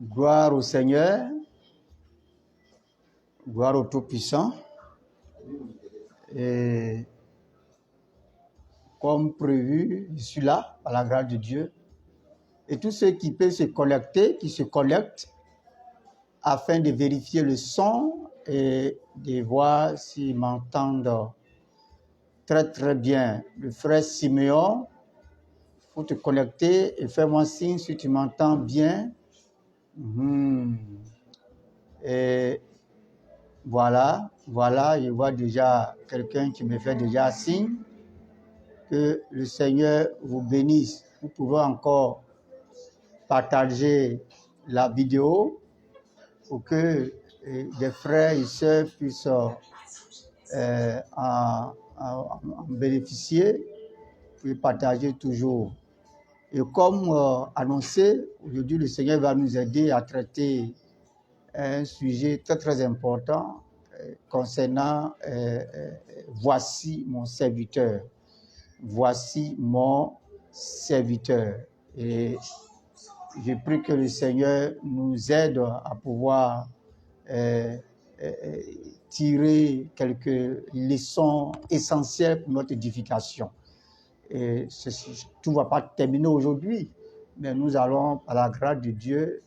Gloire au Seigneur, gloire au Tout-Puissant. Et comme prévu, je suis là, par la grâce de Dieu. Et tous ceux qui peuvent se connecter, qui se connectent, afin de vérifier le son et de voir s'ils m'entendent très très bien. Le frère Siméon, il faut te connecter et fais-moi signe si tu m'entends bien. Et voilà, je vois déjà quelqu'un qui me fait déjà signe. Que le Seigneur vous bénisse. Vous pouvez encore partager la vidéo pour que des frères et sœurs puissent en bénéficier. Vous pouvez partager toujours. Et comme annoncé, aujourd'hui le Seigneur va nous aider à traiter un sujet très très important concernant voici mon serviteur. Voici mon serviteur. Et je prie que le Seigneur nous aide à pouvoir tirer quelques leçons essentielles pour notre édification. Et tout ne va pas terminer aujourd'hui, mais nous allons, par la grâce de Dieu,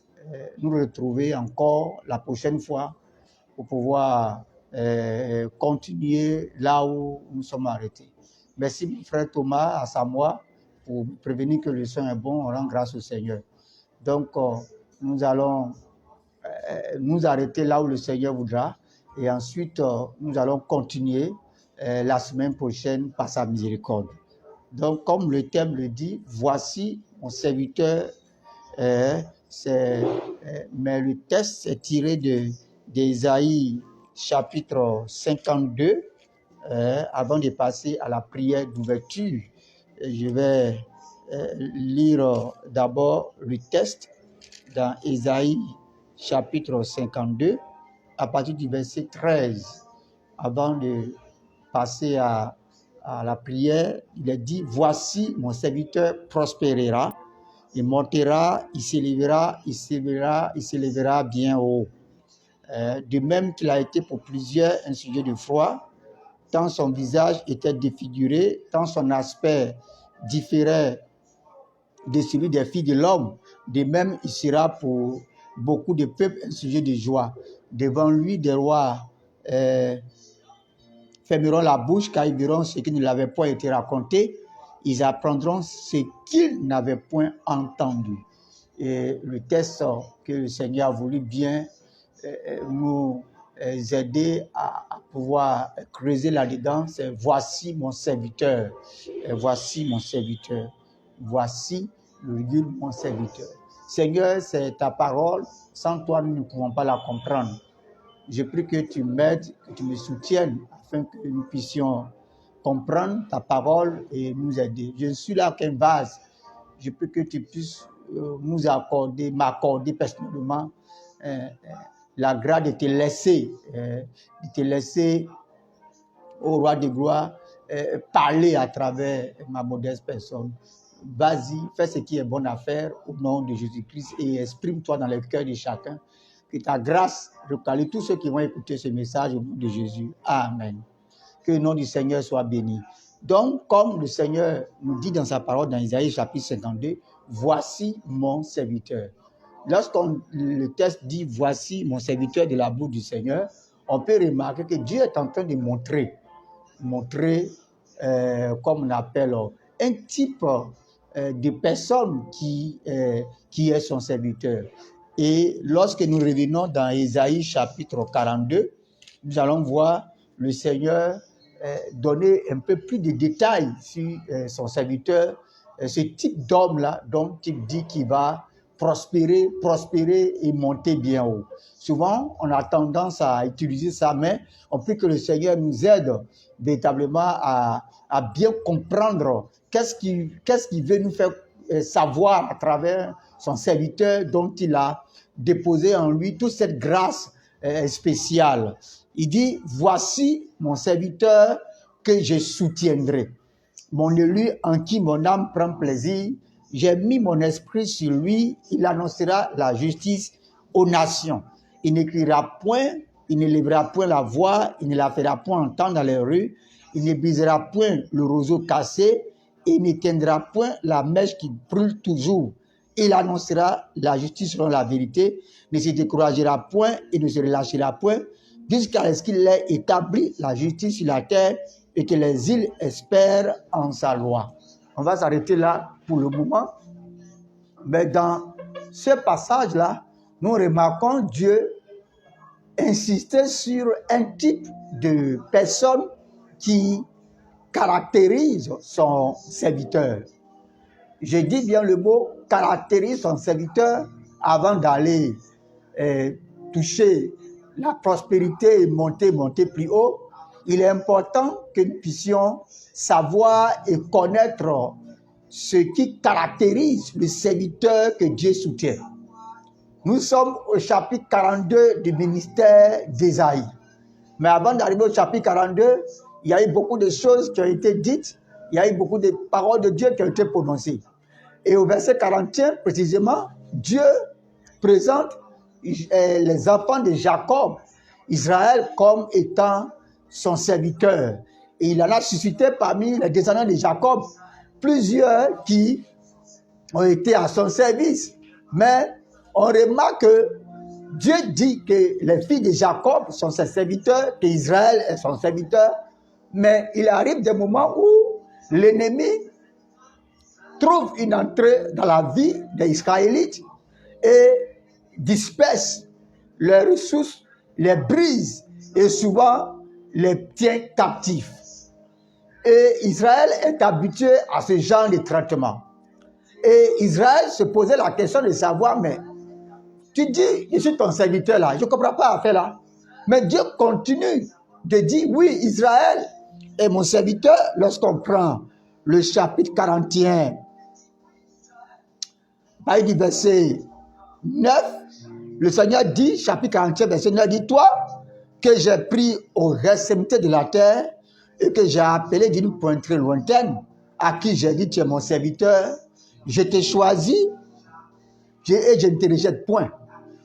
nous retrouver encore la prochaine fois pour pouvoir continuer là où nous sommes arrêtés. Merci, mon frère Thomas, à Samoa, pour prévenir que le son est bon. On rend grâce au Seigneur. Donc, nous allons nous arrêter là où le Seigneur voudra. Et ensuite, nous allons continuer la semaine prochaine par sa miséricorde. Donc, comme le thème le dit, voici mon serviteur. Mais le texte est tiré d'Ésaïe chapitre 52. Avant de passer à la prière d'ouverture, je vais lire d'abord le texte dans Ésaïe chapitre 52 à partir du verset 13. Avant de passer à la prière, il est dit: voici mon serviteur prospérera, il montera, il s'élèvera bien haut. De même qu'il a été pour plusieurs un sujet de foi, tant son visage était défiguré, tant son aspect différait de celui des filles de l'homme, de même il sera pour beaucoup de peuples un sujet de joie. Devant lui, des rois fermeront la bouche car ils verront ce qui ne l'avait point été raconté. Ils apprendront ce qu'ils n'avaient point entendu. Et le texte que le Seigneur a voulu bien nous aider à pouvoir creuser là-dedans, c'est voici mon serviteur. Et voici mon serviteur. Voici mon serviteur. Seigneur, c'est ta parole. Sans toi, nous ne pouvons pas la comprendre. Je prie que tu m'aides, que tu me soutiennes afin que nous puissions comprendre ta parole et nous aider. Je suis là qu'un vase. Je prie que tu puisses m'accorder personnellement la grâce de te laisser au roi de gloire parler à travers ma modeste personne. Vas-y, fais ce qui est bon à faire au nom de Jésus-Christ et exprime-toi dans le cœur de chacun. Que ta grâce recalme tous ceux qui vont écouter ce message au nom de Jésus. Amen. Que le nom du Seigneur soit béni. Donc, comme le Seigneur nous dit dans sa parole dans Isaïe chapitre 52, voici mon serviteur. Lorsqu'on le texte dit voici mon serviteur de la bouche du Seigneur, on peut remarquer que Dieu est en train de montrer comme on appelle un type de personne qui est son serviteur. Et lorsque nous revenons dans Ésaïe chapitre 42, nous allons voir le Seigneur donner un peu plus de détails sur son serviteur, ce type d'homme-là, dont il dit qu'il va prospérer et monter bien haut. Souvent, on a tendance à utiliser ça, mais on prie que le Seigneur nous aide véritablement à bien comprendre qu'est-ce qu'il veut nous faire savoir à travers son serviteur dont il a déposé en lui toute cette grâce spéciale. Il dit, voici mon serviteur que je soutiendrai. Mon élu en qui mon âme prend plaisir, j'ai mis mon esprit sur lui, il annoncera la justice aux nations. Il n'écrira point, il ne lèvera point la voix, il ne la fera point entendre dans les rues, il ne brisera point le roseau cassé, il n'éteindra point la mèche qui brûle toujours. Il annoncera la justice selon la vérité, ne se découragera point et ne se relâchera point, jusqu'à ce qu'il ait établi la justice sur la terre et que les îles espèrent en sa loi. On va s'arrêter là pour le moment. Mais dans ce passage-là, nous remarquons Dieu insister sur un type de personne qui caractérise son serviteur. Je dis bien le mot caractérise son serviteur avant d'aller toucher la prospérité et monter plus haut. Il est important que nous puissions savoir et connaître ce qui caractérise le serviteur que Dieu soutient. Nous sommes au chapitre 42 du ministère d'Ésaïe. Mais avant d'arriver au chapitre 42, il y a eu beaucoup de choses qui ont été dites, il y a eu beaucoup de paroles de Dieu qui ont été prononcées. Et au verset 41, précisément, Dieu présente les enfants de Jacob, Israël, comme étant son serviteur. Et il en a suscité parmi les descendants de Jacob plusieurs qui ont été à son service. Mais on remarque que Dieu dit que les filles de Jacob sont ses serviteurs, qu'Israël est son serviteur. Mais il arrive des moments où l'ennemi trouve une entrée dans la vie des Israélites et disperse leurs ressources, les brise et souvent les tient captifs. Et Israël est habitué à ce genre de traitement. Et Israël se posait la question de savoir, mais tu dis, je suis ton serviteur là, je ne comprends pas l'affaire là. Mais Dieu continue de dire, oui, Israël est mon serviteur. Lorsqu'on prend le chapitre 41, du verset 9, le Seigneur dit, chapitre 41, verset 9, dit, toi que j'ai pris aux extrémités de la terre et que j'ai appelé d'une pointrée lointaine, à qui j'ai dit, tu es mon serviteur, je t'ai choisi et je ne te rejette point.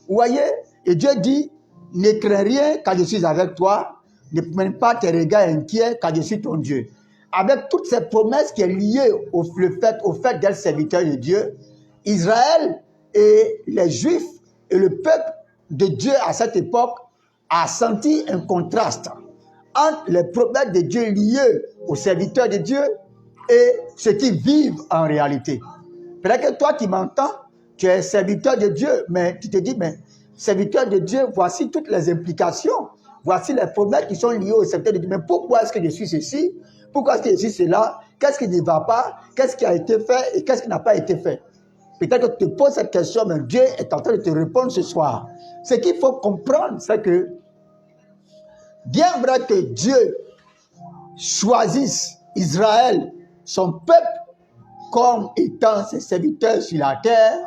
Vous voyez, et Dieu dit, ne crains rien quand je suis avec toi, ne mène pas tes regards inquiets quand je suis ton Dieu. Avec toutes ces promesses qui sont liées au fait d'être serviteur de Dieu, Israël et les Juifs et le peuple de Dieu à cette époque a senti un contraste entre les promesses de Dieu liées aux serviteurs de Dieu et ceux qui vivent en réalité. Peut-être que toi qui m'entends, tu es serviteur de Dieu, mais tu te dis, mais serviteur de Dieu, voici toutes les implications, voici les problèmes qui sont liés au serviteur de Dieu. Mais pourquoi est-ce que je suis ceci? Pourquoi est-ce que je suis cela? Qu'est-ce qui ne va pas? Qu'est-ce qui a été fait et qu'est-ce qui n'a pas été fait? Peut-être que tu te poses cette question, mais Dieu est en train de te répondre ce soir. Ce qu'il faut comprendre, c'est que bien vrai que Dieu choisisse Israël, son peuple, comme étant ses serviteurs sur la terre,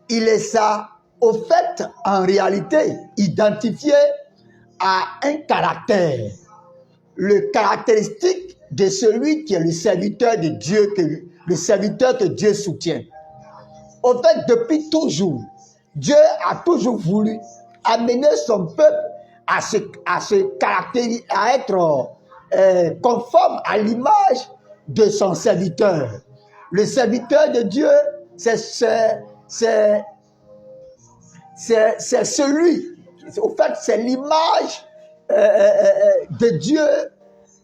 il est ça, au fait, en réalité, identifié à un caractère. Le caractéristique de celui qui est le serviteur de Dieu, le serviteur que Dieu soutient. Au fait, depuis toujours, Dieu a toujours voulu amener son peuple à se caractériser, à être conforme à l'image de son serviteur. Le serviteur de Dieu, c'est celui, au fait, c'est l'image de Dieu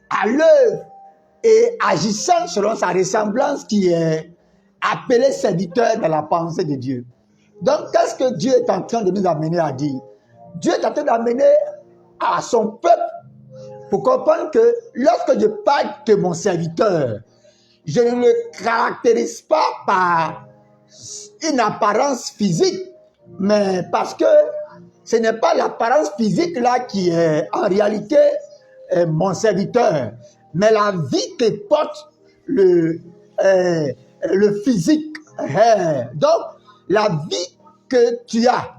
à l'œuvre et agissant selon sa ressemblance qui est appelé serviteur dans la pensée de Dieu. Donc, qu'est-ce que Dieu est en train de nous amener à dire? Dieu est en train d'amener à son peuple pour comprendre que lorsque je parle de mon serviteur, je ne le caractérise pas par une apparence physique, mais parce que ce n'est pas l'apparence physique là qui est en réalité mon serviteur, mais la vie que porte le physique. Donc, la vie que tu as,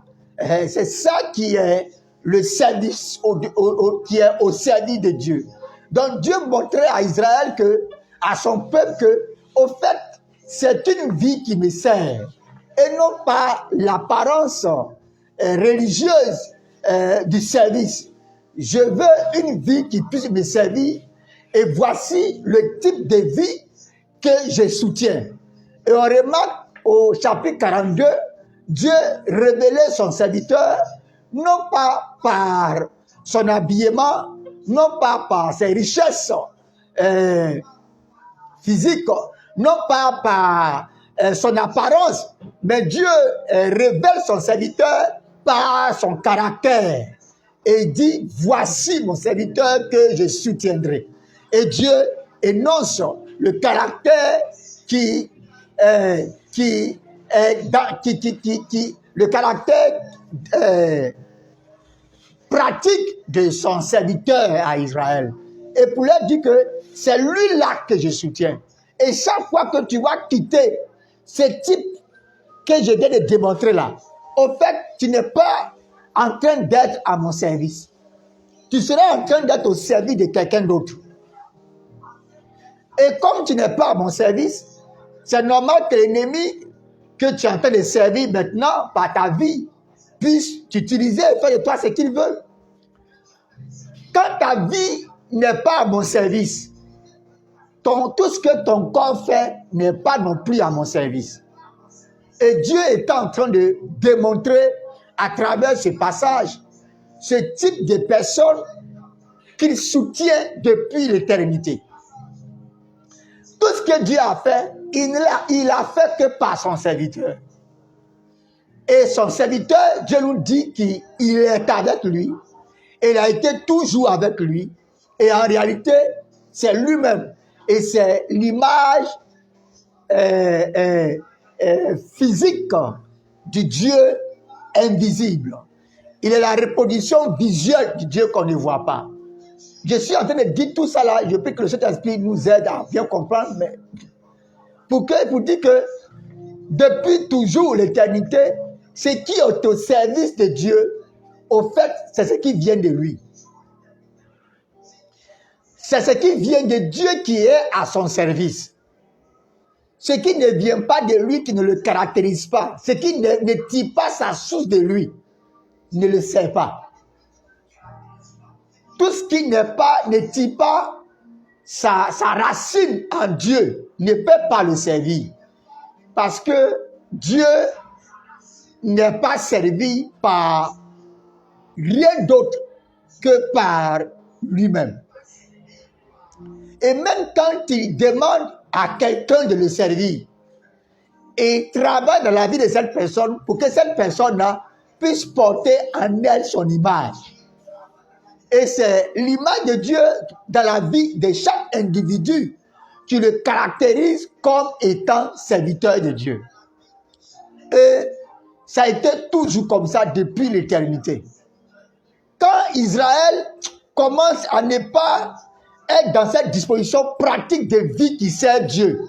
c'est ça qui est le service, qui est au service de Dieu. Donc Dieu montrait à Israël à son peuple que, au fait, c'est une vie qui me sert et non pas l'apparence religieuse du service. Je veux une vie qui puisse me servir et voici le type de vie que je soutiens. Et on remarque au chapitre 42, Dieu révélait son serviteur non pas par son habillement, non pas par ses richesses physiques, non pas par son apparence, mais Dieu révèle son serviteur par son caractère. Et dit, voici mon serviteur que je soutiendrai. Et Dieu énonce le caractère le caractère pratique de son serviteur à Israël. Et pour leur dire que c'est lui-là que je soutiens. Et chaque fois que tu vas quitter ce type que je viens de démontrer là, au fait, tu n'es pas en train d'être à mon service. Tu seras en train d'être au service de quelqu'un d'autre. Et comme tu n'es pas à mon service, c'est normal que l'ennemi que tu es en train de servir maintenant par ta vie puisse t'utiliser et faire de toi ce qu'il veut. Quand ta vie n'est pas à mon service, tout ce que ton corps fait n'est pas non plus à mon service. Et Dieu est en train de démontrer à travers ce passage ce type de personne qu'il soutient depuis l'éternité. Tout ce que Dieu a fait, il a fait que par son serviteur. Et son serviteur, Dieu nous dit qu'il est avec lui. Il a été toujours avec lui. Et en réalité, c'est lui-même. Et c'est l'image physique du Dieu invisible. Il est la reproduction visuelle du Dieu qu'on ne voit pas. Je suis en train de dire tout ça là, je prie que le Saint-Esprit nous aide à bien comprendre, mais pour dire que depuis toujours l'éternité, ce qui est au service de Dieu, au fait, c'est ce qui vient de lui. C'est ce qui vient de Dieu qui est à son service. Ce qui ne vient pas de lui, qui ne le caractérise pas, ce qui ne tire pas sa source de lui, ne le sert pas. Tout ce qui ne tire pas sa racine en Dieu ne peut pas le servir. Parce que Dieu n'est pas servi par rien d'autre que par lui-même. Et même quand il demande à quelqu'un de le servir, il travaille dans la vie de cette personne pour que cette personne-là puisse porter en elle son image. Et c'est l'image de Dieu dans la vie de chaque individu qui le caractérise comme étant serviteur de Dieu. Et ça a été toujours comme ça depuis l'éternité. Quand Israël commence à ne pas être dans cette disposition pratique de vie qui sert Dieu,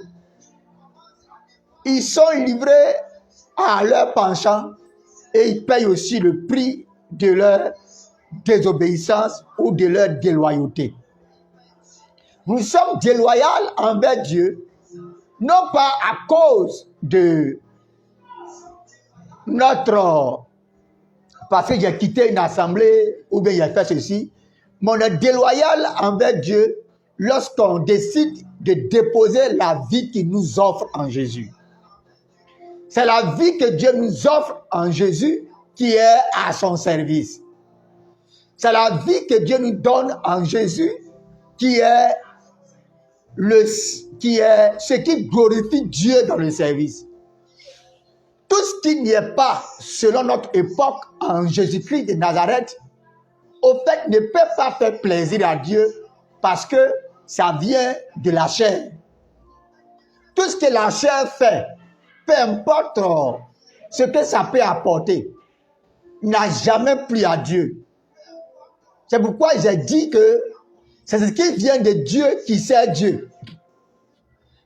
ils sont livrés à leur penchant et ils payent aussi le prix de leur désobéissance ou de leur déloyauté. Nous sommes déloyaux envers Dieu, non pas à cause de notre... parce que j'ai quitté une assemblée ou bien j'ai fait ceci, mais on est déloyal envers Dieu lorsqu'on décide de déposer la vie qu'il nous offre en Jésus. C'est la vie que Dieu nous offre en Jésus qui est à son service. C'est la vie que Dieu nous donne en Jésus qui est ce qui glorifie Dieu dans le service. Tout ce qui n'y est pas, selon notre époque, en Jésus-Christ de Nazareth, au fait, ne peut pas faire plaisir à Dieu parce que ça vient de la chair. Tout ce que la chair fait, peu importe ce que ça peut apporter, n'a jamais plu à Dieu. C'est pourquoi j'ai dit que c'est ce qui vient de Dieu qui sert Dieu.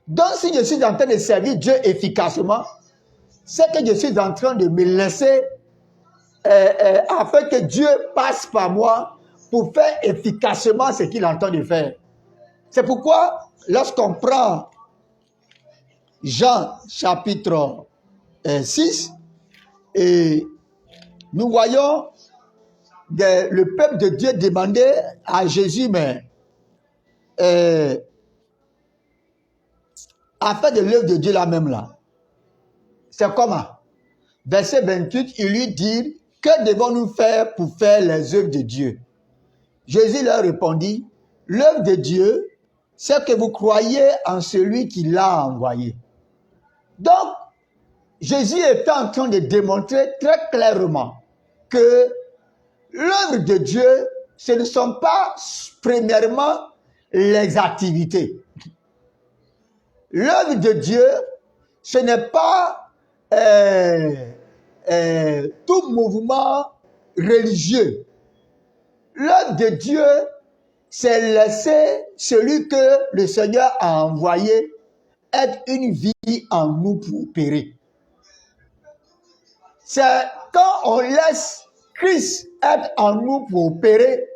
Donc si je suis en train de servir Dieu efficacement, c'est que je suis en train de me laisser afin que Dieu passe par moi pour faire efficacement ce qu'il entend de faire. C'est pourquoi, lorsqu'on prend Jean chapitre 6, et nous voyons le peuple de Dieu demander à Jésus, mais à faire de l'œuvre de Dieu la même là. C'est comment? Verset 28, il lui dit, que devons-nous faire pour faire les œuvres de Dieu? Jésus leur répondit, l'œuvre de Dieu, c'est que vous croyez en celui qui l'a envoyé. Donc, Jésus est en train de démontrer très clairement que l'œuvre de Dieu, ce ne sont pas premièrement les activités. L'œuvre de Dieu, ce n'est pas tout mouvement religieux. L'œuvre de Dieu, c'est laisser celui que le Seigneur a envoyé être une vie en nous pour opérer. C'est quand on laisse Christ être en nous pour opérer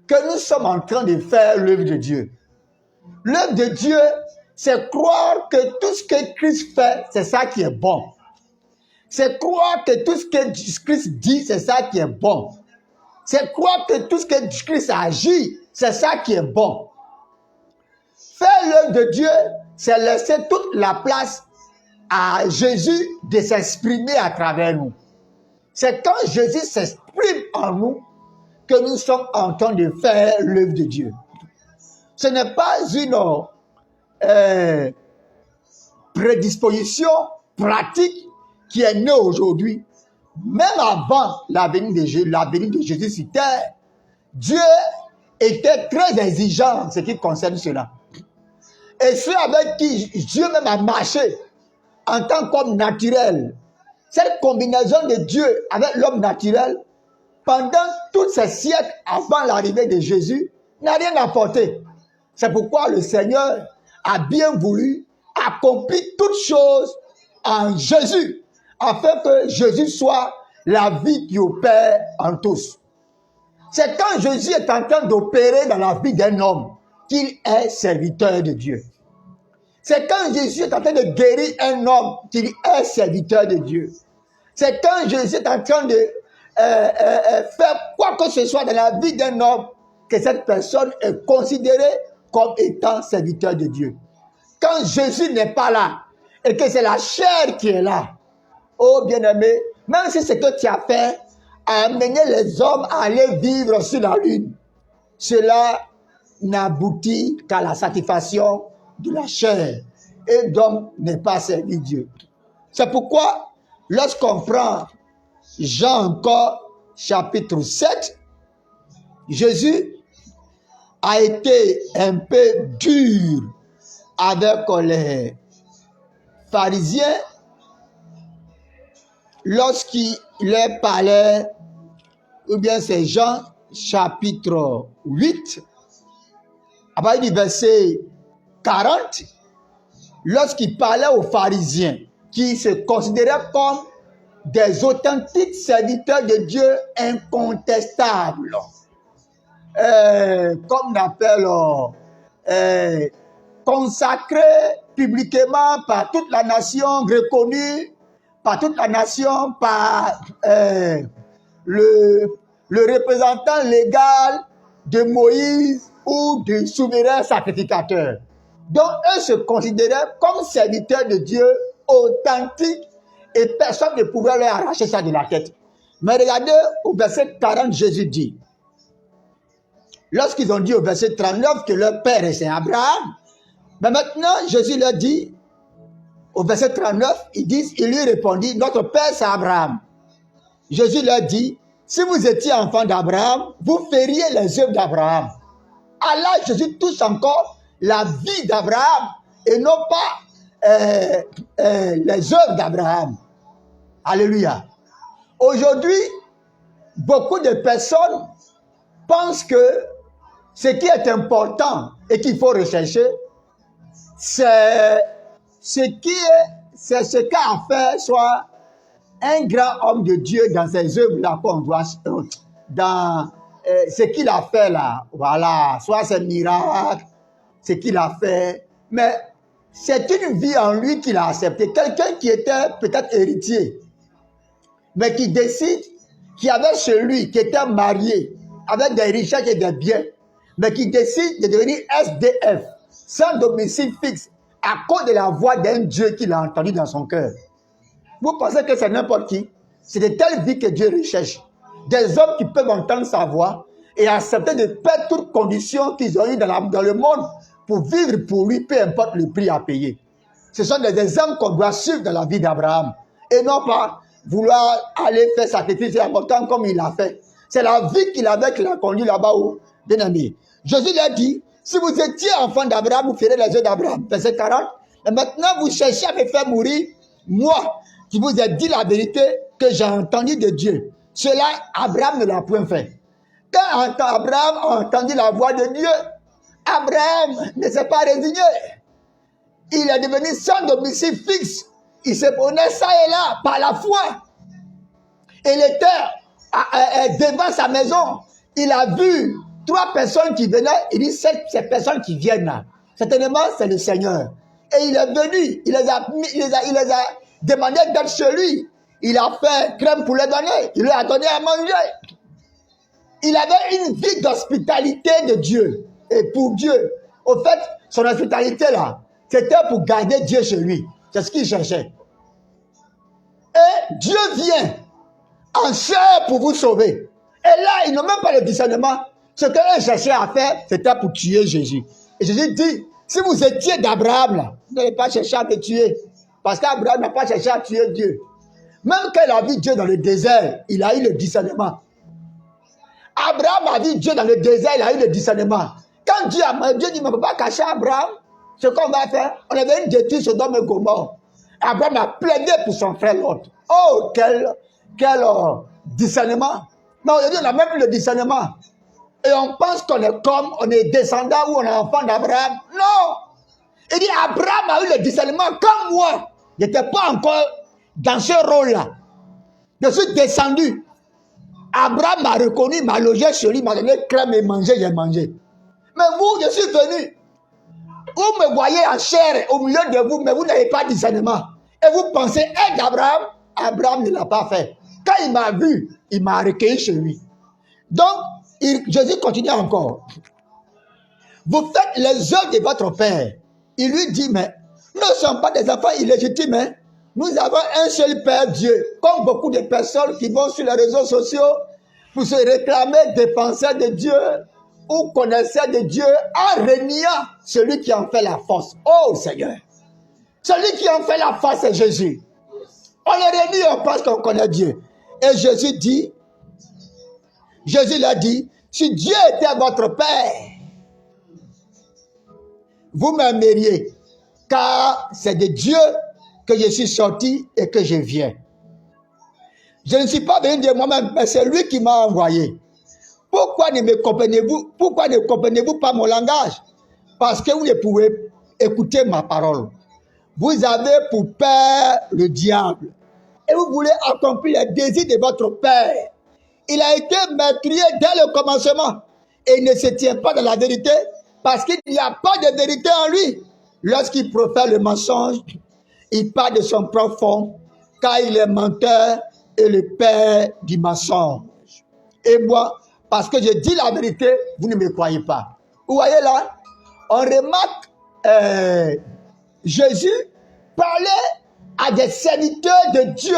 que nous sommes en train de faire l'œuvre de Dieu. L'œuvre de Dieu, c'est croire que tout ce que Christ fait, c'est ça qui est bon. C'est croire que tout ce que Christ dit, c'est ça qui est bon. C'est croire que tout ce que Christ agit, c'est ça qui est bon. Faire l'œuvre de Dieu, c'est laisser toute la place à Jésus de s'exprimer à travers nous. C'est quand Jésus s'exprime en nous que nous sommes en train de faire l'œuvre de Dieu. Ce n'est pas une prédisposition pratique qui est née aujourd'hui. Même avant la venue de Jésus sur terre, Dieu était très exigeant en ce qui concerne cela. Et ceux avec qui Dieu même a marché en tant qu'homme naturel, cette combinaison de Dieu avec l'homme naturel, pendant tous ces siècles avant l'arrivée de Jésus, n'a rien apporté. C'est pourquoi le Seigneur a bien voulu accomplir toutes choses en Jésus, afin que Jésus soit la vie qui opère en tous. C'est quand Jésus est en train d'opérer dans la vie d'un homme qu'il est serviteur de Dieu. C'est quand Jésus est en train de guérir un homme qu'il est serviteur de Dieu. C'est quand Jésus est en train de faire quoi que ce soit dans la vie d'un homme que cette personne est considérée comme étant serviteur de Dieu. Quand Jésus n'est pas là et que c'est la chair qui est là, oh bien-aimé, même si ce que tu as fait a amené les hommes à aller vivre sur la lune, cela n'aboutit qu'à la satisfaction de la chair et donc n'est pas servi Dieu. C'est pourquoi lorsqu'on prend Jean encore chapitre 7, Jésus a été un peu dur avec les pharisiens lorsqu'il leur parlait, ou bien c'est Jean chapitre 8, à partir du verset 40, lorsqu'il parlait aux pharisiens qui se considéraient comme des authentiques serviteurs de Dieu incontestables, comme on appelle consacrés publiquement par toute la nation, reconnus par toute la nation, par le représentant légal de Moïse ou du souverain sacrificateur. Donc, eux se considéraient comme serviteurs de Dieu authentiques et personne ne pouvait leur arracher ça de la tête. Mais regardez au verset 40, Jésus dit, lorsqu'ils ont dit au verset 39 que leur père c'est Abraham, mais maintenant Jésus leur dit, au verset 39, il lui répondit, notre père c'est Abraham. Jésus leur dit, si vous étiez enfant d'Abraham, vous feriez les œuvres d'Abraham. Alors Jésus touche encore la vie d'Abraham et non pas les œuvres d'Abraham. Alléluia. Aujourd'hui, beaucoup de personnes pensent que ce qui est important et qu'il faut rechercher, c'est ce qu'a fait soit un grand homme de Dieu dans ses œuvres-là qu'on doit, dans ce qu'il a fait là, voilà, soit ses miracles, ce qu'il a fait, mais c'est une vie en lui qu'il a accepté. Quelqu'un qui était peut-être héritier, mais qui décide, qui avait chez lui, qui était marié, avec des richesses et des biens, mais qui décide de devenir SDF, sans domicile fixe, à cause de la voix d'un Dieu qu'il a entendu dans son cœur. Vous pensez que c'est n'importe qui? C'est de telles vies que Dieu recherche. Des hommes qui peuvent entendre sa voix et accepter de perdre toutes conditions qu'ils ont eues dans le monde pour vivre pour lui, peu importe le prix à payer. Ce sont des exemples qu'on doit suivre dans la vie d'Abraham. Et non pas vouloir aller faire sacrifice important comme il l'a fait. C'est la vie qu'il avait qui l'a conduit là-bas où, bien aimé. Jésus l'a dit, si vous étiez enfant d'Abraham, vous ferez les œuvres d'Abraham. Verset 40. Et maintenant, vous cherchez à me faire mourir, moi, qui vous ai dit la vérité que j'ai entendu de Dieu. Cela, Abraham ne l'a point fait. Quand Abraham a entendu la voix de Dieu, Abraham ne s'est pas résigné. Il est devenu sans domicile fixe. Il se prenait ça et là par la foi. Et il était devant sa maison. Il a vu 3 personnes qui venaient. Il dit, ces personnes qui viennent là, certainement c'est le Seigneur. Et il est venu. Il les a demandé d'être chez lui. Il a fait crème pour les donner. Il leur a donné à manger. Il avait une vie d'hospitalité de Dieu. Et pour Dieu. Au fait, son hospitalité là, c'était pour garder Dieu chez lui. C'est ce qu'il cherchait. Et Dieu vient en chair pour vous sauver. Et là, ils n'ont même pas le discernement. Ce qu'ils cherchaient à faire, c'était pour tuer Jésus. Et Jésus dit, si vous étiez d'Abraham là, vous n'allez pas chercher à me tuer. Parce qu'Abraham n'a pas cherché à tuer Dieu. Même quand il a vu Dieu dans le désert, il a eu le discernement. Abraham a vu Dieu dans le désert, il a eu le discernement. Quand Dieu dit, mais on ne peut pas cacher Abraham, ce qu'on va faire, on avait une détruire Sodome et Gomorrhe. Abraham a plaidé pour son frère Lot. Oh, quel discernement. Mais aujourd'hui, on a même le discernement. Et on pense qu'on est comme, on est descendant ou on est enfant d'Abraham. Non. Il dit, Abraham a eu le discernement comme moi. Je n'étais pas encore dans ce rôle-là. Je suis descendu. Abraham m'a reconnu, m'a logé chez lui, m'a donné crème et mangé, j'ai mangé. Mais vous, je suis venu. Vous me voyez en chair au milieu de vous, mais vous n'avez pas de discernement. Et vous pensez être d'Abraham, Abraham ne l'a pas fait. Quand il m'a vu, il m'a recueilli chez lui. Donc, Jésus continue encore. Vous faites les œuvres de votre père. Il lui dit, mais nous ne sommes pas des enfants illégitimes. Hein? Nous avons un seul Père Dieu. Comme beaucoup de personnes qui vont sur les réseaux sociaux pour se réclamer défenseurs de Dieu ou connaisseurs de Dieu en reniant celui qui en fait la force. Oh Seigneur! Celui qui en fait la force, c'est Jésus. On le renie, on pense qu'on connaît Dieu. Et Jésus l'a dit, si Dieu était votre Père, vous m'aimeriez, car c'est de Dieu que je suis sorti et que je viens. Je ne suis pas venu de moi-même, mais c'est lui qui m'a envoyé. Pourquoi ne comprenez-vous pas mon langage? Parce que vous ne pouvez écouter ma parole. Vous avez pour père le diable. Et vous voulez accomplir les désirs de votre père. Il a été meurtrier dès le commencement. Et il ne se tient pas dans la vérité parce qu'il n'y a pas de vérité en lui. Lorsqu'il profère le mensonge, il parle de son propre fond, car il est menteur et le père du mensonge. Et moi, parce que je dis la vérité, vous ne me croyez pas. Vous voyez là, on remarque Jésus parlait à des serviteurs de Dieu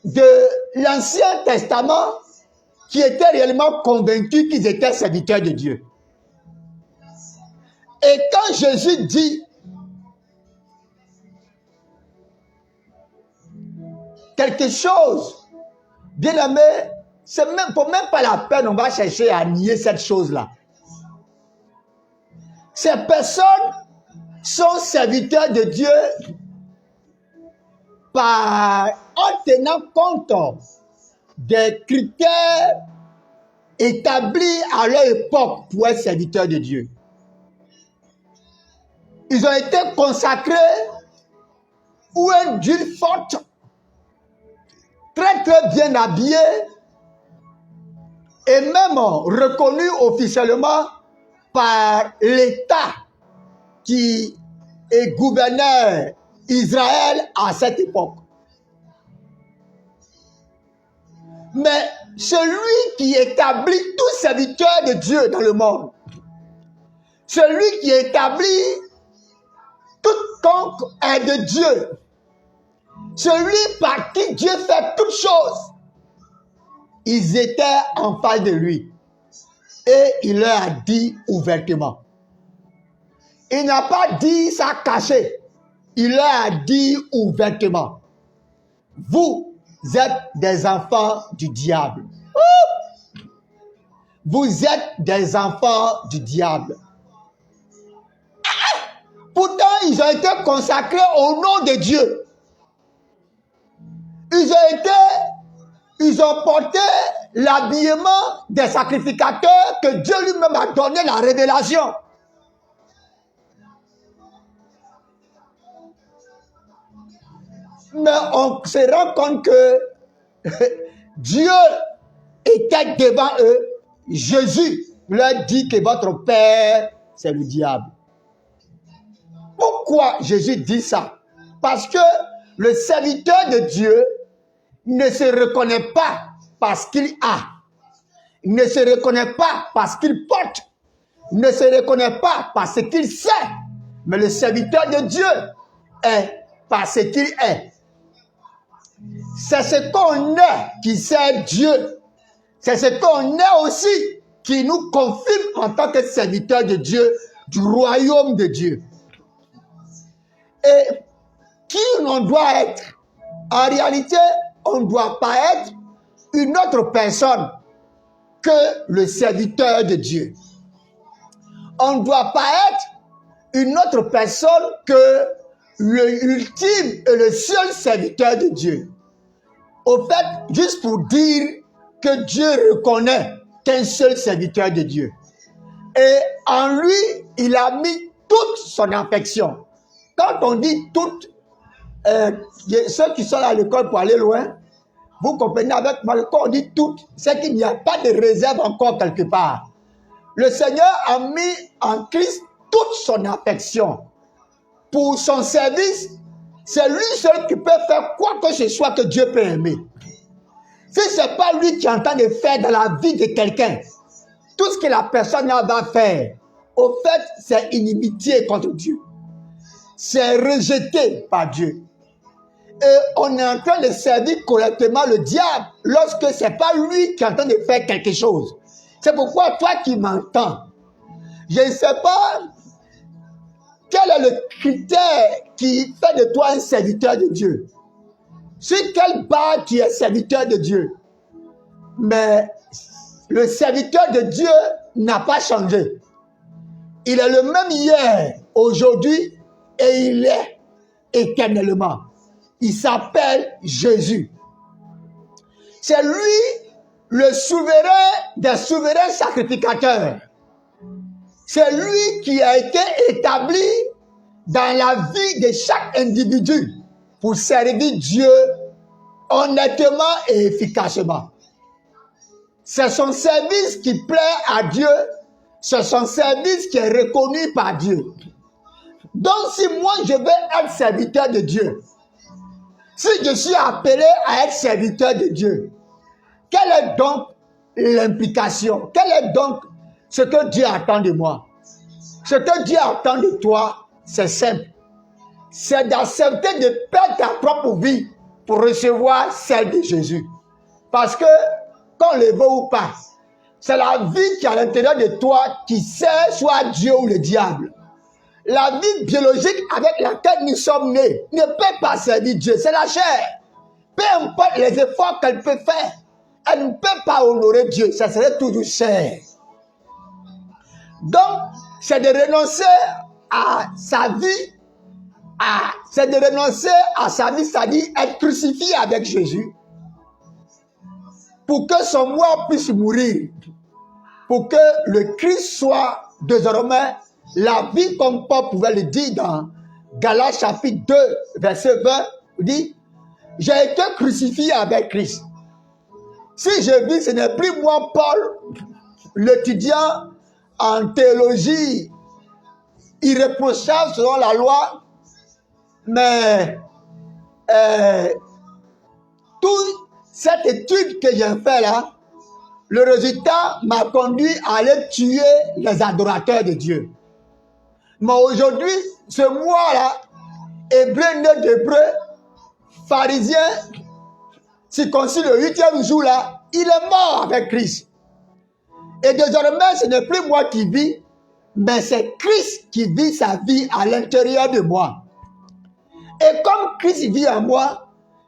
de l'Ancien Testament qui étaient réellement convaincus qu'ils étaient serviteurs de Dieu. Et quand Jésus dit quelque chose, bien aimé, c'est même pour même pas la peine, on va chercher à nier cette chose-là. Ces personnes sont serviteurs de Dieu en tenant compte des critères établis à leur époque pour être serviteurs de Dieu. Ils ont été consacrés ou d'une forte, très très bien habillés et même reconnus officiellement par l'État qui gouvernait Israël à cette époque. Mais celui qui établit tout serviteur de Dieu dans le monde, celui qui établit toute conque est de Dieu, celui par qui Dieu fait toutes choses, ils étaient en face de lui. Et il leur a dit ouvertement. Il n'a pas dit ça caché. Il leur a dit ouvertement. Vous êtes des enfants du diable. Vous êtes des enfants du diable. Pourtant, ils ont été consacrés au nom de Dieu. Ils ont porté l'habillement des sacrificateurs que Dieu lui-même a donné la révélation. Mais on se rend compte que Dieu était devant eux. Jésus leur dit que votre père, c'est le diable. Pourquoi Jésus dit ça? Parce que le serviteur de Dieu ne se reconnaît pas parce qu'il a. Il ne se reconnaît pas parce qu'il porte. Il ne se reconnaît pas parce qu'il sait. Mais le serviteur de Dieu est parce qu'il est. C'est ce qu'on est qui sert Dieu. C'est ce qu'on est aussi qui nous confirme en tant que serviteur de Dieu, du royaume de Dieu. Et qui on doit être? En réalité, on ne doit pas être une autre personne que le serviteur de Dieu. On ne doit pas être une autre personne que l'ultime et le seul serviteur de Dieu. Au fait, juste pour dire que Dieu reconnaît qu'un seul serviteur de Dieu. Et en lui, il a mis toute son affection. Quand on dit toute, ceux qui sont à l'école pour aller loin, vous comprenez avec moi, quand on dit toute, c'est qu'il n'y a pas de réserve encore quelque part. Le Seigneur a mis en Christ toute son affection. Pour son service, c'est lui seul qui peut faire quoi que ce soit que Dieu peut aimer. Si ce n'est pas lui qui est en train de faire dans la vie de quelqu'un, tout ce que la personne va faire, au fait, c'est inimitié contre Dieu. C'est rejeté par Dieu. Et on est en train de servir correctement le diable lorsque ce n'est pas lui qui est en train de faire quelque chose. C'est pourquoi toi qui m'entends, je ne sais pas quel est le critère qui fait de toi un serviteur de Dieu. Sur quelle base tu es serviteur de Dieu. Mais le serviteur de Dieu n'a pas changé. Il est le même hier, aujourd'hui, et il est éternellement. Il s'appelle Jésus. C'est lui le souverain des souverains sacrificateurs. C'est lui qui a été établi dans la vie de chaque individu pour servir Dieu honnêtement et efficacement. C'est son service qui plaît à Dieu. C'est son service qui est reconnu par Dieu. Donc si moi je veux être serviteur de Dieu, si je suis appelé à être serviteur de Dieu, quelle est donc l'implication? Quel est donc ce que Dieu attend de moi? Ce que Dieu attend de toi, c'est simple. C'est d'accepter de perdre ta propre vie pour recevoir celle de Jésus. Parce que, qu'on le veut ou pas, c'est la vie qui est à l'intérieur de toi qui sert soit Dieu ou le diable. La vie biologique avec laquelle nous sommes nés ne peut pas servir Dieu, c'est la chair. Peu importe les efforts qu'elle peut faire, elle ne peut pas honorer Dieu, ça serait toujours chair. Donc, c'est de renoncer à sa vie, c'est-à-dire être crucifié avec Jésus, pour que son moi puisse mourir, pour que le Christ soit désormais la vie, comme Paul pouvait le dire dans Galates chapitre 2, verset 20, il dit, j'ai été crucifié avec Christ. Si je vis, ce n'est plus moi, Paul, l'étudiant en théologie irréprochable selon la loi, mais toute cette étude que j'ai faite là, le résultat m'a conduit à aller tuer les adorateurs de Dieu. Mais aujourd'hui, ce moi-là, hébreu né d'hébreu, pharisien, circoncis le 8e jour là, il est mort avec Christ. Et désormais, ce n'est plus moi qui vis, mais c'est Christ qui vit sa vie à l'intérieur de moi. Et comme Christ vit en moi,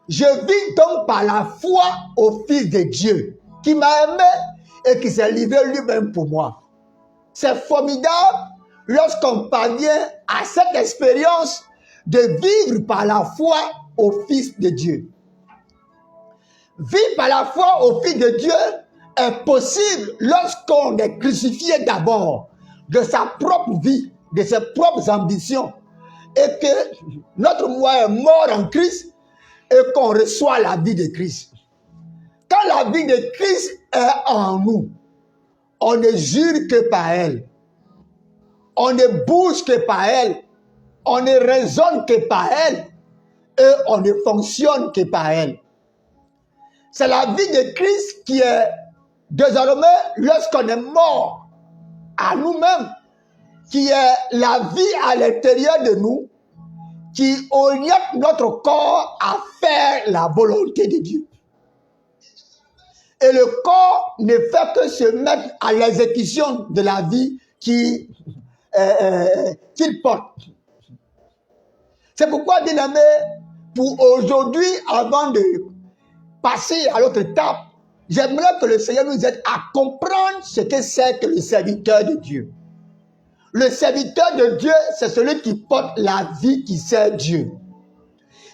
je vis donc par la foi au Fils de Dieu, qui m'a aimé et qui s'est livré lui-même pour moi. C'est formidable lorsqu'on parvient à cette expérience de vivre par la foi au Fils de Dieu. Vivre par la foi au Fils de Dieu est possible lorsqu'on est crucifié d'abord de sa propre vie, de ses propres ambitions, et que notre moi est mort en Christ et qu'on reçoit la vie de Christ. Quand la vie de Christ est en nous, on ne jure que par elle, on ne bouge que par elle, on ne raisonne que par elle et on ne fonctionne que par elle. C'est la vie de Christ qui est désormais, lorsqu'on est mort à nous-mêmes, qui est la vie à l'intérieur de nous, qui oriente notre corps à faire la volonté de Dieu. Et le corps ne fait que se mettre à l'exécution de la vie qu'il porte. C'est pourquoi, bien aimé, pour aujourd'hui, avant de passer à l'autre étape, j'aimerais que le Seigneur nous aide à comprendre ce que c'est que le serviteur de Dieu. Le serviteur de Dieu, c'est celui qui porte la vie qui sert Dieu.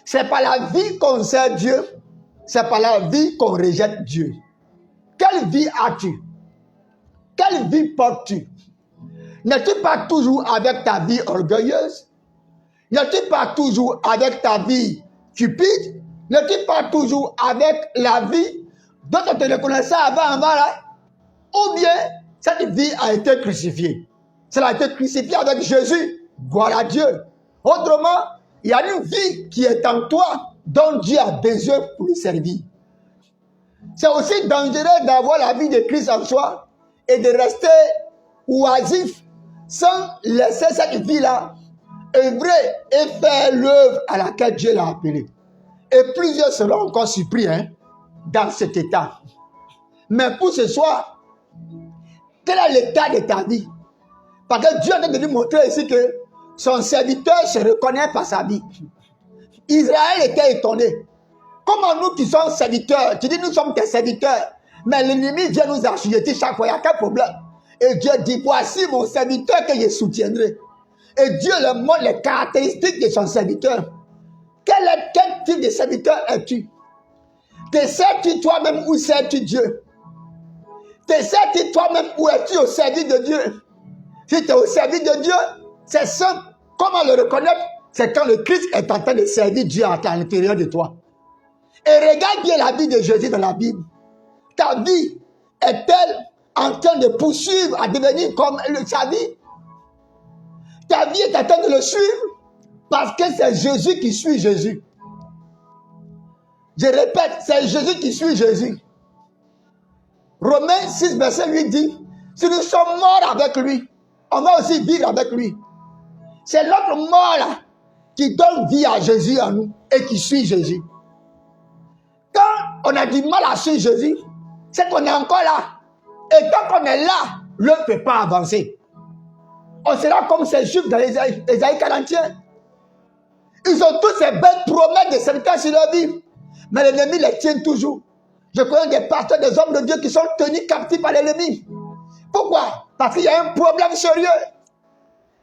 C'est par la vie qu'on sert Dieu, c'est par la vie qu'on rejette Dieu. Quelle vie as-tu? Quelle vie portes-tu? N'es-tu pas toujours avec ta vie orgueilleuse? N'es-tu pas toujours avec ta vie cupide? N'es-tu pas toujours avec la vie dont on te reconnaissait avant là? Ou bien cette vie a été crucifiée? Cela a été crucifié avec Jésus. Gloire à Dieu. Autrement, il y a une vie qui est en toi dont Dieu a besoin pour le servir. C'est aussi dangereux d'avoir la vie de Christ en soi et de rester oisif sans laisser cette vie-là œuvrer et faire l'œuvre à laquelle Dieu l'a appelé. Et plusieurs seront encore surpris dans cet état. Mais pour ce soir, quel est l'état de ta vie? Parce que Dieu vient de nous montrer ici que son serviteur se reconnaît par sa vie. Israël était étonné. Comment nous qui sommes serviteurs, tu dis nous sommes tes serviteurs, mais l'ennemi vient nous assujetter chaque fois, il y a quel problème? Et Dieu dit, voici mon serviteur que je soutiendrai. Et Dieu leur montre les caractéristiques de son serviteur. Quel type de serviteur es-tu? Te sers-tu toi-même ou sers-tu Dieu? Te sers-tu toi-même ou es-tu au service de Dieu? Si tu es au service de Dieu, c'est simple. Comment le reconnaître? C'est quand le Christ est en train de servir Dieu à l'intérieur de toi. Et regarde bien la vie de Jésus dans la Bible. Ta vie est-elle en train de poursuivre à devenir comme sa vie? Ta vie est en train de le suivre parce que c'est Jésus qui suit Jésus. Je répète, c'est Jésus qui suit Jésus. Romains 6, verset 8 dit, si nous sommes morts avec lui, on va aussi vivre avec lui. C'est notre mort là qui donne vie à Jésus en nous et qui suit Jésus. Quand on a du mal à suivre Jésus, c'est qu'on est encore là. Et tant qu'on est là, l'autre ne peut pas avancer. On sera comme ces juifs dans Ésaïe 41. Ils ont tous ces belles promesses de serviteurs sur leur vie. Mais l'ennemi les tient toujours. Je connais des pasteurs, des hommes de Dieu qui sont tenus captifs par l'ennemi. Pourquoi? Parce qu'il y a un problème sérieux.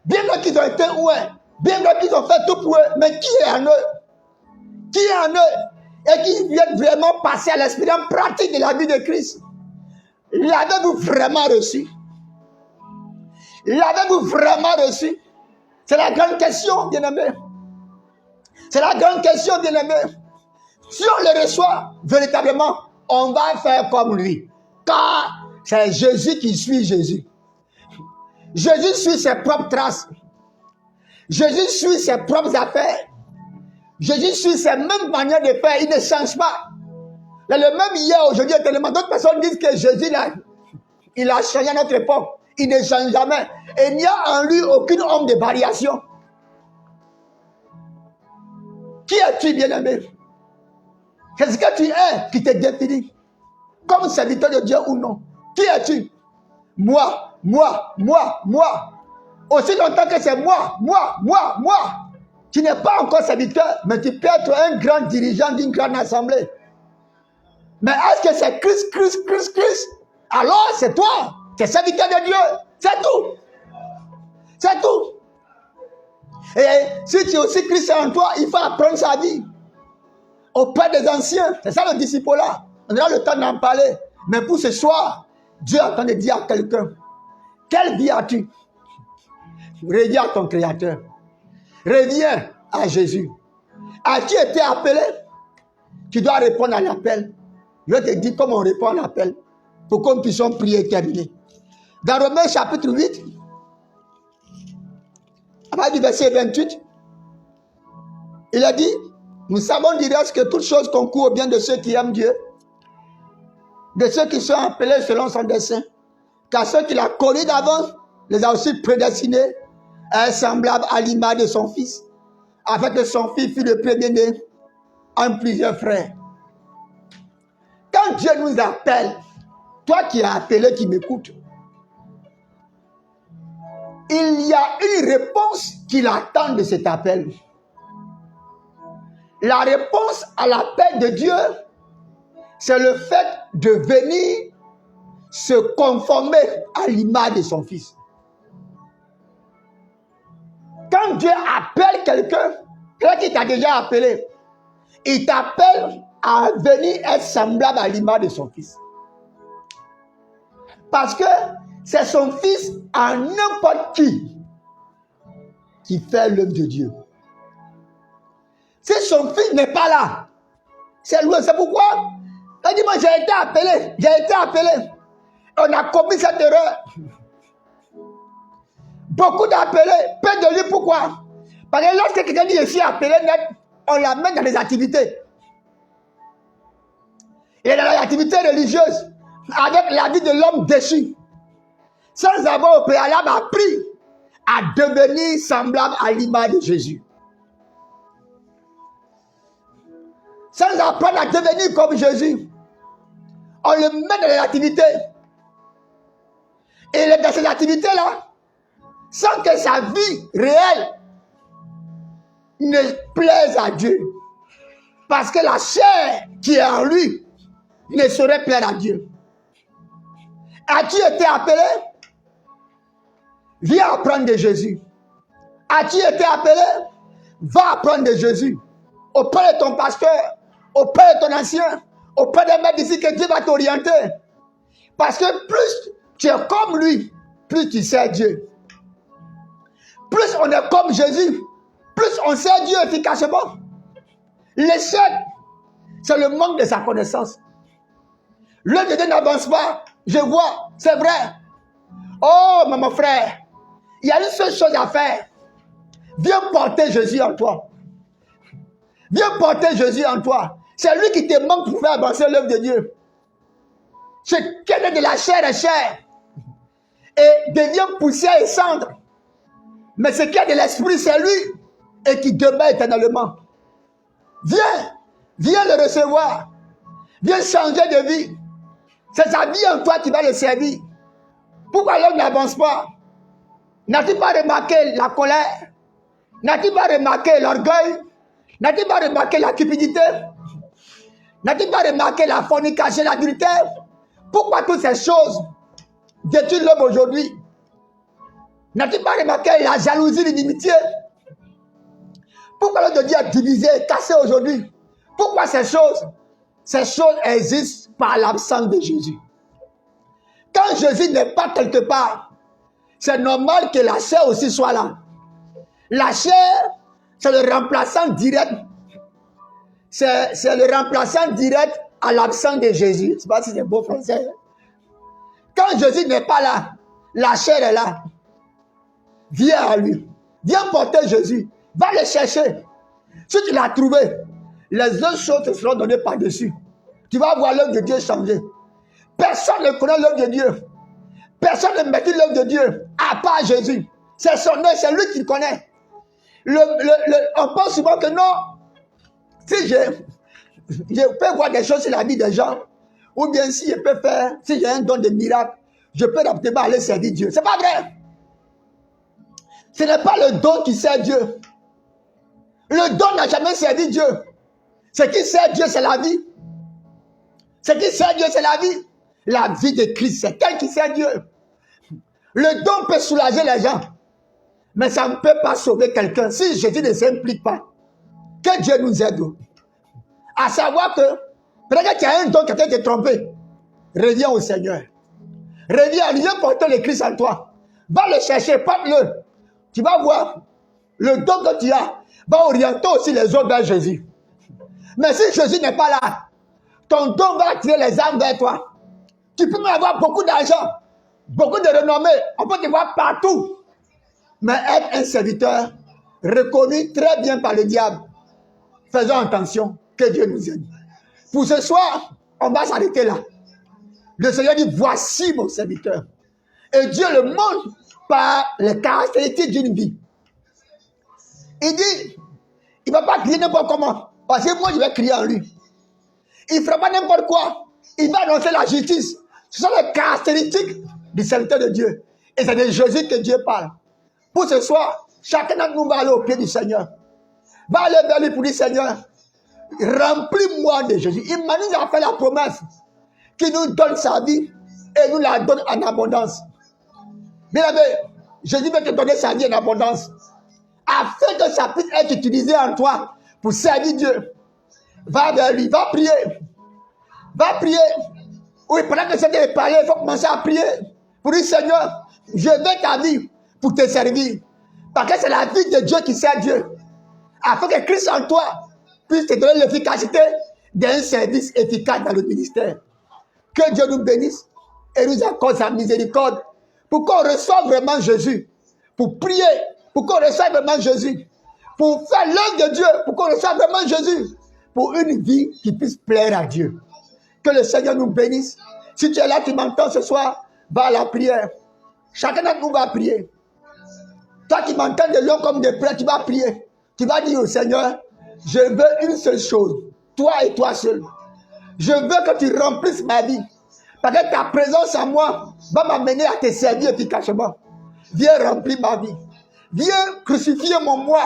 Bien qu'ils ont été oués, bien qu'ils ont fait tout pour eux, mais qui est en eux? Qui est en eux? Et qui viennent vraiment passer à l'expérience pratique de la vie de Christ. L'avez-vous vraiment reçu? L'avez-vous vraiment reçu? C'est la grande question, bien-aimé. C'est la grande question, bien-aimé. Si on le reçoit, véritablement, on va faire comme lui. Car c'est Jésus qui suit Jésus. Jésus suit ses propres traces. Jésus suit ses propres affaires. Jésus suit ses mêmes manières de faire. Il ne change pas. Le même hier, aujourd'hui, tellement d'autres personnes disent que Jésus, il a changé à notre époque. Il ne change jamais. Et il n'y a en lui aucune homme de variation. Qui es-tu, bien-aimé? Qu'est-ce que tu es qui te définit? Comme serviteur de Dieu ou non? Qui es-tu? Moi. Aussi longtemps que c'est moi. Tu n'es pas encore serviteur, mais tu peux être un grand dirigeant d'une grande assemblée. Mais est-ce que c'est Christ? Alors c'est toi, tu es serviteur de Dieu. C'est tout. C'est tout. Et si tu es aussi Christ en toi, il faut apprendre sa vie. Auprès des anciens. C'est ça le disciple-là. On aura le temps d'en parler. Mais pour ce soir, Dieu est en train de dire à quelqu'un, quelle vie as-tu? Reviens à ton Créateur. Reviens à Jésus. As-tu été appelé? Tu dois répondre à l'appel. Je te dis comment on répond à l'appel pour qu'on puisse prier et terminer. Dans Romains chapitre 8, à partir du verset 28, il a dit, nous savons du reste que toutes choses concourent au bien de ceux qui aiment Dieu, de ceux qui sont appelés selon son dessein, car ceux qu'il a connus d'avance les a aussi prédestinés à être semblables à l'image de son Fils, afin que son Fils fût le premier-né en plusieurs frères. Quand Dieu nous appelle, toi qui es appelé, qui m'écoutes, il y a une réponse qu'il attend de cet appel. La réponse à l'appel de Dieu, c'est le fait de venir se conformer à l'image de son Fils. Quand Dieu appelle quelqu'un qui t'a déjà appelé, il t'appelle à venir être semblable à l'image de son Fils. Parce que c'est son Fils en n'importe qui fait l'œuvre de Dieu. Si son Fils n'est pas là, c'est lui. C'est pourquoi il dit, moi j'ai été appelé. On a commis cette erreur. Beaucoup d'appelés, peu de lui. Pourquoi? Parce que lorsque quelqu'un dit je suis appelé, on l'amène dans les activités. Il est dans les activités religieuses, avec la vie de l'homme déchu, sans avoir au préalable appris à devenir semblable à l'image de Jésus. Sans apprendre à devenir comme Jésus, on le met dans les activités. Et il est dans ces activités-là, sans que sa vie réelle ne plaise à Dieu. Parce que la chair qui est en lui ne saurait plaire à Dieu. As-tu été appelé? Viens apprendre de Jésus. As-tu été appelé? Va apprendre de Jésus. Auprès de ton pasteur, auprès de ton ancien, auprès des maîtres d'ici, que Dieu va t'orienter. Parce que plus tu es comme lui, plus tu sais Dieu. Plus on est comme Jésus, plus on sait Dieu efficacement. L'échec, c'est le manque de sa connaissance. L'œuvre de Dieu n'avance pas. Je vois, c'est vrai. Oh, mon frère, il y a une seule chose à faire. Viens porter Jésus en toi. Viens porter Jésus en toi. C'est lui qui te manque pour faire avancer l'œuvre de Dieu. Ce qui est de la chair est chair. Et devient poussière et cendre. Mais ce qui est de l'esprit, c'est lui. Et qui demeure éternellement. Viens le recevoir. Viens changer de vie. C'est sa vie en toi qui va le servir. Pourquoi l'homme n'avance pas? N'as-tu pas remarqué la colère? N'as-tu pas remarqué l'orgueil? N'as-tu pas remarqué la cupidité? N'as-tu pas remarqué la fornication, l'adultère? Pourquoi toutes ces choses détruisent l'homme aujourd'hui? N'as-tu pas remarqué la jalousie, l'inimitié? Pourquoi l'homme de Dieu est divisé, cassé aujourd'hui? Pourquoi ces choses existent par l'absence de Jésus? Quand Jésus n'est pas quelque part, c'est normal que la chair aussi soit là. La chair, c'est le remplaçant direct. C'est le remplaçant direct à l'absence de Jésus. Je ne sais pas si c'est beau français. Quand Jésus n'est pas là, la chair est là. Viens à lui. Viens porter Jésus. Va le chercher. Si tu l'as trouvé, les autres choses te seront données par-dessus. Tu vas voir l'œuvre de Dieu changer. Personne ne connaît l'œuvre de Dieu. Personne ne maîtrise l'œuvre de Dieu, à part Jésus. C'est son œuvre, c'est lui qui le connaît. On pense souvent que non, si je peux voir des choses sur la vie des gens, ou bien si je peux faire, si j'ai un don de miracle, je peux rapidement aller servir Dieu. Ce n'est pas vrai. Ce n'est pas le don qui sert Dieu. Le don n'a jamais servi Dieu. Ce qui sert Dieu, c'est la vie. Ce qui sert Dieu, c'est la vie. La vie de Christ, c'est elle qui sert Dieu. Le don peut soulager les gens, mais ça ne peut pas sauver quelqu'un si Jésus ne s'implique pas. Que Dieu nous aide. À savoir que, peut-être que tu as un don qui t'a trompé. Reviens au Seigneur. Reviens, viens porter le Christ en toi. Va le chercher, porte-le. Tu vas voir, le don que tu as va orienter aussi les autres vers Jésus. Mais si Jésus n'est pas là, ton don va attirer les âmes vers toi. Tu peux même avoir beaucoup d'argent, beaucoup de renommée, on peut te voir partout. Mais être un serviteur reconnu très bien par le diable. Faisons attention, que Dieu nous aide. Pour ce soir, on va s'arrêter là. Le Seigneur dit, voici mon serviteur. Et Dieu le montre par les caractéristiques d'une vie. Il dit, il ne va pas crier n'importe comment. Parce que moi, je vais crier en lui. Il ne fera pas n'importe quoi. Il va annoncer la justice. Ce sont les caractéristiques du serviteur de Dieu. Et c'est de Jésus que Dieu parle. Pour ce soir, chacun d'entre nous va aller au pied du Seigneur. Va aller vers lui pour dire, Seigneur, remplis-moi de Jésus. Il m'a dit à faire la promesse qui nous donne sa vie et nous la donne en abondance. Bien aimé, Jésus veut te donner sa vie en abondance afin que ça puisse être utilisé en toi pour servir Dieu. Va vers lui, va prier. Va prier. Oui, pendant que c'était parlé, il faut commencer à prier pour dire, Seigneur, je veux ta vie pour te servir. Parce que c'est la vie de Dieu qui sert Dieu. Afin que Christ en toi puisse te donner l'efficacité d'un service efficace dans le ministère. Que Dieu nous bénisse et nous accorde sa miséricorde pour qu'on reçoive vraiment Jésus. Pour prier, pour qu'on reçoive vraiment Jésus. Pour faire l'œuvre de Dieu, pour qu'on reçoive vraiment Jésus. Pour une vie qui puisse plaire à Dieu. Que le Seigneur nous bénisse. Si tu es là, tu m'entends ce soir, va à la prière. Chacun d'entre nous va prier. Toi qui m'entends de long comme de près, tu vas prier. Tu vas dire au Seigneur, je veux une seule chose. Toi et toi seul. Je veux que tu remplisses ma vie. Parce que ta présence en moi va m'amener à te servir efficacement. Viens remplir ma vie. Viens crucifier mon moi.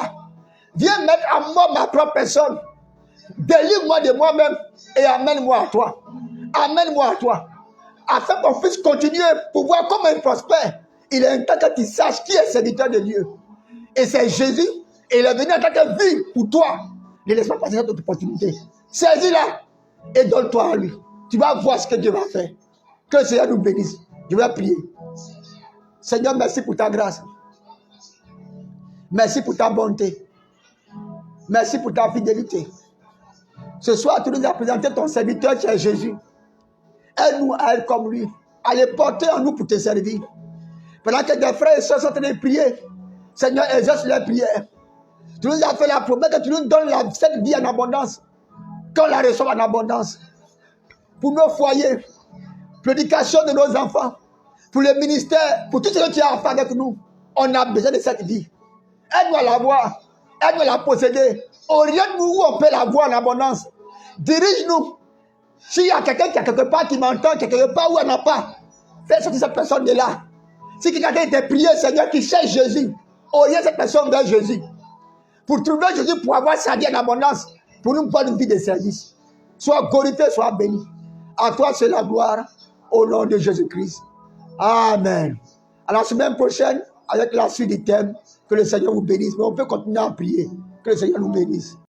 Viens mettre en moi ma propre personne. Délivre-moi de moi-même et amène-moi à toi. Amène-moi à toi. Afin qu'on puisse continuer pour voir comment il prospère. Il est temps que tu saches qui est serviteur de Dieu. Et c'est Jésus. Et il est venu en tant que vie pour toi. Ne laisse pas passer cette opportunité. Saisis-la et donne-toi à lui. Tu vas voir ce que Dieu va faire. Que le Seigneur nous bénisse. Je vais prier. Seigneur, merci pour ta grâce. Merci pour ta bonté. Merci pour ta fidélité. Ce soir, tu nous as présenté ton serviteur qui est Jésus. Aide-nous à être comme lui. À les porter en nous pour te servir. Pendant que des frères et sœurs sont en train de prier, Seigneur, exauce leurs prières. Tu nous as fait la promesse que tu nous donnes cette vie en abondance. Qu'on la reçoive en abondance. Pour nos foyers, prédication de nos enfants, pour le ministère, pour tout ce que tu as fait avec nous. On a besoin de cette vie. Aide-nous à la voir. Aide-nous à la posséder. Oriente-nous où on peut la voir en abondance. Dirige-nous. S'il y a quelqu'un qui a quelque part qui m'entend, quelque part où elle n'a pas, fais sortir cette personne de là. Si quelqu'un a été prié, Seigneur, qui cherche Jésus, oriente cette personne vers Jésus. Pour trouver Jésus, pour avoir sa vie en abondance, pour nous prendre une vie de service. Sois glorifié, sois béni. À toi, c'est la gloire, au nom de Jésus-Christ. Amen. À la semaine prochaine, avec la suite du thème, que le Seigneur vous bénisse. Mais on peut continuer à prier. Que le Seigneur nous bénisse.